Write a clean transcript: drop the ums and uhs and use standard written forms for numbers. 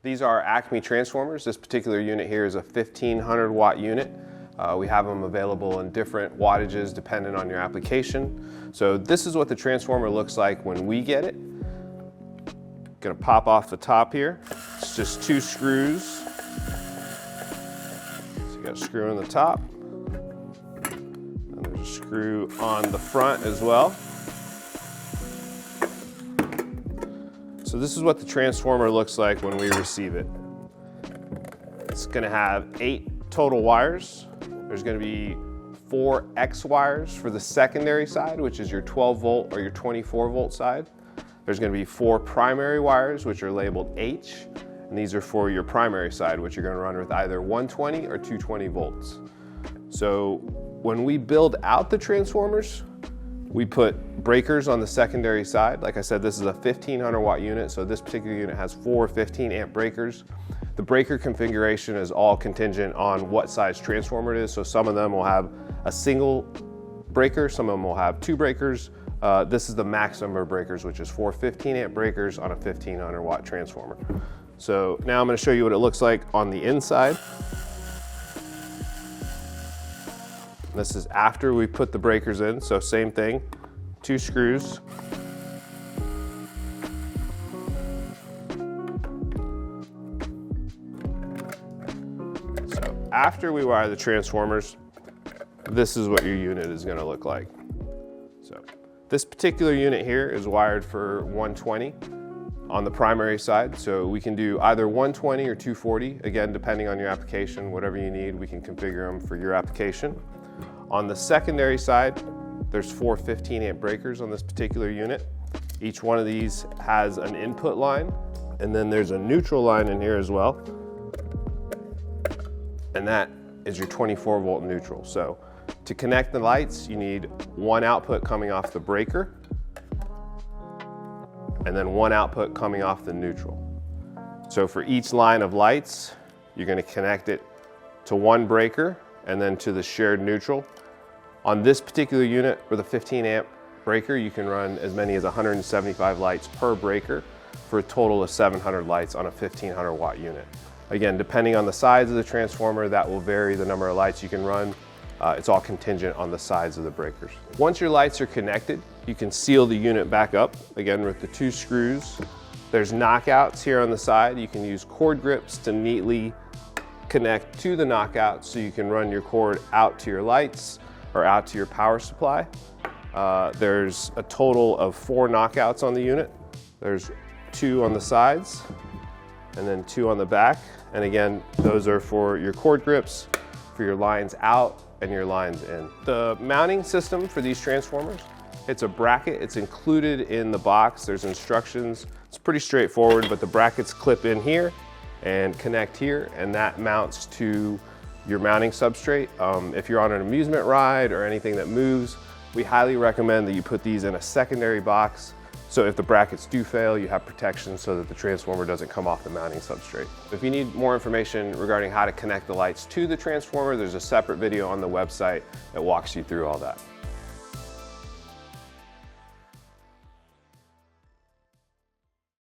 These are Acme Transformers. This particular unit here is a 1500 watt unit. We have them available in different wattages depending on your application. So this is what the transformer looks like when we get it. Gonna pop off the top here. It's just 2 screws. So you got a screw in the top. And there's a screw on the front as well. So this is what the transformer looks like when we receive it. It's gonna have 8 total wires. There's gonna be 4 X wires for the secondary side, which is your 12 volt or your 24 volt side. There's gonna be 4 primary wires, which are labeled H, and these are for your primary side, which you're gonna run with either 120 or 220 volts. So when we build out the transformers, we put breakers on the secondary side. Like I said, this is a 1500 watt unit, so this particular unit has 4 15 amp breakers. The breaker configuration is all contingent on what size transformer it is, so some of them will have a single breaker, some of them will have 2 breakers. This is the max number of breakers, which is 4 15 amp breakers on a 1500 watt transformer. So now I'm going to show you what it looks like on the inside. This is after we put the breakers in, so same thing, 2 screws. So after we wire the transformers, this is what your unit is going to look like. So this particular unit here is wired for 120 on the primary side, so we can do either 120 or 240, again depending on your application. Whatever you need, we can configure them for your application. On the secondary side, there's 4 15 amp breakers on this particular unit. Each one of these has an input line, and then there's a neutral line in here as well. And that is your 24 volt neutral. So to connect the lights, you need 1 output coming off the breaker, and then 1 output coming off the neutral. So for each line of lights, you're gonna connect it to 1 breaker and then to the shared neutral. On this particular unit with a 15 amp breaker, you can run as many as 175 lights per breaker for a total of 700 lights on a 1500 watt unit. Again, depending on the size of the transformer, that will vary the number of lights you can run. It's all contingent on the size of the breakers. Once your lights are connected, you can seal the unit back up, again with the 2 screws. There's knockouts here on the side. You can use cord grips to neatly connect to the knockout so you can run your cord out to your lights or out to your power supply. There's a total of 4 knockouts on the unit. There's 2 on the sides and then 2 on the back. And again, those are for your cord grips, for your lines out and your lines in. The mounting system for these transformers, it's a bracket. It's included in the box. There's instructions. It's pretty straightforward, but the brackets clip in here and connect here, and that mounts to your mounting substrate. If you're on an amusement ride or anything that moves, we highly recommend that you put these in a secondary box, so if the brackets do fail, you have protection so that the transformer doesn't come off the mounting substrate. If you need more information regarding how to connect the lights to the transformer, there's a separate video on the website that walks you through all that.